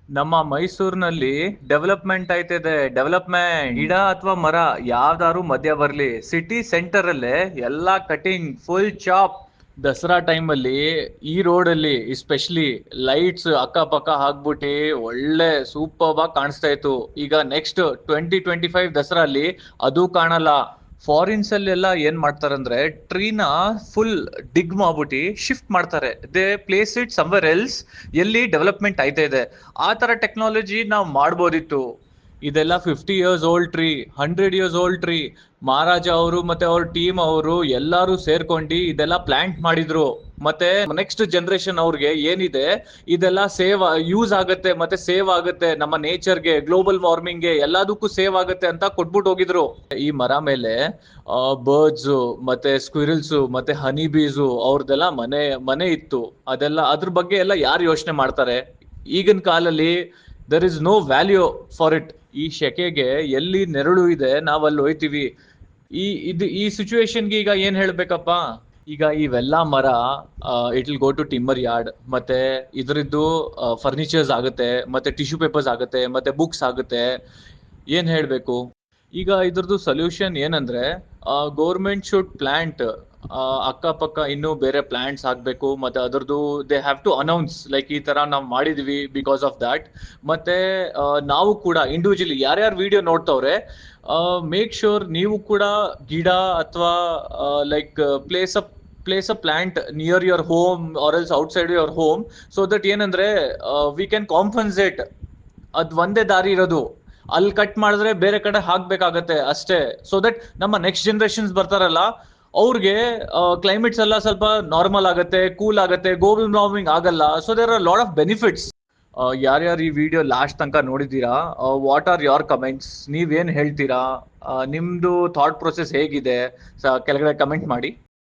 ನಮ್ಮ ಮೈಸೂರಿನಲ್ಲಿ development ಆಯ್ತಿದೆ. Development ಗಿಡ ಅಥವಾ ಮರ ಯಾವ್ದಾದ್ರು ಮಧ್ಯ ಬರ್ಲಿ, ಸಿಟಿ ಸೆಂಟರ್ ಅಲ್ಲೇ ಎಲ್ಲಾ ಕಟಿಂಗ್ ಫುಲ್ ಚಾಪ್. ದಸರಾ ಟೈಮಲ್ಲಿ ಈ ರೋಡ್ ಅಲ್ಲಿ ಎಸ್ಪೆಷಲಿ ಲೈಟ್ಸ್ ಅಕ್ಕಪಕ್ಕ ಹಾಕ್ಬಿಟ್ಟು ಒಳ್ಳೆ ಸೂಪರ್ ಆಗಿ ಕಾಣಿಸ್ತಾ ಇತ್ತು. ಈಗ ನೆಕ್ಸ್ಟ್ 2025 ದಸರಾ ಅಲ್ಲಿ ಅದು ಕಾಣಲ್ಲ. ಫಾರಿನ್ಸ್ ಅಲ್ಲೆಲ್ಲ ಏನ್ ಮಾಡ್ತಾರಂದ್ರೆ ಟ್ರೀನ ಫುಲ್ ಡಿಗ್ ಮಾಡ್ಬಿಟ್ಟು ಶಿಫ್ಟ್ ಮಾಡ್ತಾರೆ, they place it somewhere else, ಎಲ್ಲಿ ಡೆವಲಪ್ಮೆಂಟ್ ಆಯ್ತಾ ಇದೆ. ಆ ತರ ಟೆಕ್ನಾಲಜಿ ನಾವು ಮಾಡ್ಬೋದಿತ್ತು. ಇದೆಲ್ಲ 50 years old tree, 100 years old tree. Maharaja ಅವರು ಮತ್ತೆ ಅವ್ರ ಟೀಮ್ ಅವರು ಎಲ್ಲಾರು ಸೇರ್ಕೊಂಡು ಇದೆಲ್ಲ ಪ್ಲಾಂಟ್ ಮಾಡಿದ್ರು. ಮತ್ತೆ ನೆಕ್ಸ್ಟ್ ಜನರೇಷನ್ ಅವ್ರಿಗೆ ಏನಿದೆ ಇದೆಲ್ಲ ಯೂಸ್ ಆಗುತ್ತೆ, ಮತ್ತೆ ಸೇವ್ ಆಗುತ್ತೆ, ನಮ್ಮ ನೇಚರ್ಗೆ, ಗ್ಲೋಬಲ್ ವಾರ್ಮಿಂಗ್ಗೆ ಎಲ್ಲದಕ್ಕೂ ಸೇವ್ ಆಗುತ್ತೆ ಅಂತ ಕೊಟ್ಬಿಟ್ಟು ಹೋಗಿದ್ರು. ಈ ಮರ ಮೇಲೆ ಬರ್ಡ್ಸ್ ಮತ್ತೆ ಸ್ಕ್ವಿರಲ್ಸ್ ಮತ್ತೆ ಹನಿ ಬೀಸು ಅವ್ರದೆಲ್ಲ ಮನೆ ಇತ್ತು. ಅದೆಲ್ಲ ಅದ್ರ ಬಗ್ಗೆ ಎಲ್ಲ ಯಾರು ಯೋಚನೆ ಮಾಡ್ತಾರೆ? ಈಗಿನ ಕಾಲಲ್ಲಿ there is no value for it. ಈ ಶೆಕೆಗೆ ಎಲ್ಲಿ ನೆರಳು ಇದೆ ನಾವಲ್ಲಿ ಹೋಯ್ತೀವಿ. ಈ ಸಿಚುವೇಶನ್ಗೆ ಈಗ ಏನ್ ಹೇಳ್ಬೇಕಪ್ಪ? ಈಗ ಇವೆಲ್ಲ ಮರ it will go to timber yard, ಮತ್ತೆ ಇದರದ್ದು ಫರ್ನಿಚರ್ಸ್ ಆಗುತ್ತೆ, ಮತ್ತೆ ಟಿಶ್ಯೂ ಪೇಪರ್ಸ್ ಆಗುತ್ತೆ, ಮತ್ತೆ ಬುಕ್ಸ್ ಆಗುತ್ತೆ. ಏನ್ ಹೇಳ್ಬೇಕು? ಈಗ ಇದ್ರದ್ದು ಸೊಲ್ಯೂಷನ್ ಏನಂದ್ರೆ ಗೌರ್ಮೆಂಟ್ ಶುಡ್ ಪ್ಲಾಂಟ್ ಅಕ್ಕಪಕ್ಕ ಇನ್ನೂ ಬೇರೆ ಪ್ಲಾಂಟ್ಸ್ ಹಾಕ್ಬೇಕು. ಮತ್ತೆ ಅದರದ್ದು they have to announce like ಈ ತರ ನಾವು ಮಾಡಿದೀವಿ ಬಿಕಾಸ್ ಆಫ್ ದ್ಯಾಟ್. ಮತ್ತೆ ನಾವು ಕೂಡ ಇಂಡಿವಿಜುವಲಿ ಯಾರ್ಯಾರು ವಿಡಿಯೋ ನೋಡ್ತವ್ರೆ, ಮೇಕ್ ಶೋರ್ ನೀವು ಕೂಡ ಗಿಡ ಅಥವಾ like place a plant near your home or else outside your home, so that ಏನಂದ್ರೆ ವಿ ಕ್ಯಾನ್ ಕಾಂಪನ್ಸೇಟ್. ಅದ್ ಒಂದೇ ದಾರಿ ಇರೋದು, ಅಲ್ಲಿ ಕಟ್ ಮಾಡಿದ್ರೆ ಬೇರೆ ಕಡೆ ಹಾಕ್ಬೇಕಾಗತ್ತೆ ಅಷ್ಟೇ. ಸೊ ದಟ್ ನಮ್ಮ ನೆಕ್ಸ್ಟ್ ಜನರೇಷನ್ಸ್ ಬರ್ತಾರಲ್ಲ ಅವ್ರಿಗೆ ಕ್ಲೈಮೇಟ್ಸ್ ಎಲ್ಲ ಸ್ವಲ್ಪ ನಾರ್ಮಲ್ ಆಗುತ್ತೆ, ಕೂಲ್ ಆಗುತ್ತೆ, ಗ್ಲೋಬಲ್ ವಾರ್ಮಿಂಗ್ ಆಗಲ್ಲ. So there are lot of benefits. ಯಾರ್ಯಾರು ಈ ವಿಡಿಯೋ ಲಾಸ್ಟ್ ತನಕ ನೋಡಿದ್ದೀರಾ, ವಾಟ್ ಆರ್ ಯೋರ್ ಕಮೆಂಟ್ಸ್? ನೀವೇನ್ ಹೇಳ್ತೀರಾ? ನಿಮ್ದು ಥಾಟ್ ಪ್ರೊಸೆಸ್ ಹೇಗಿದೆ ಕೆಳಗಡೆ ಕಮೆಂಟ್ ಮಾಡಿ.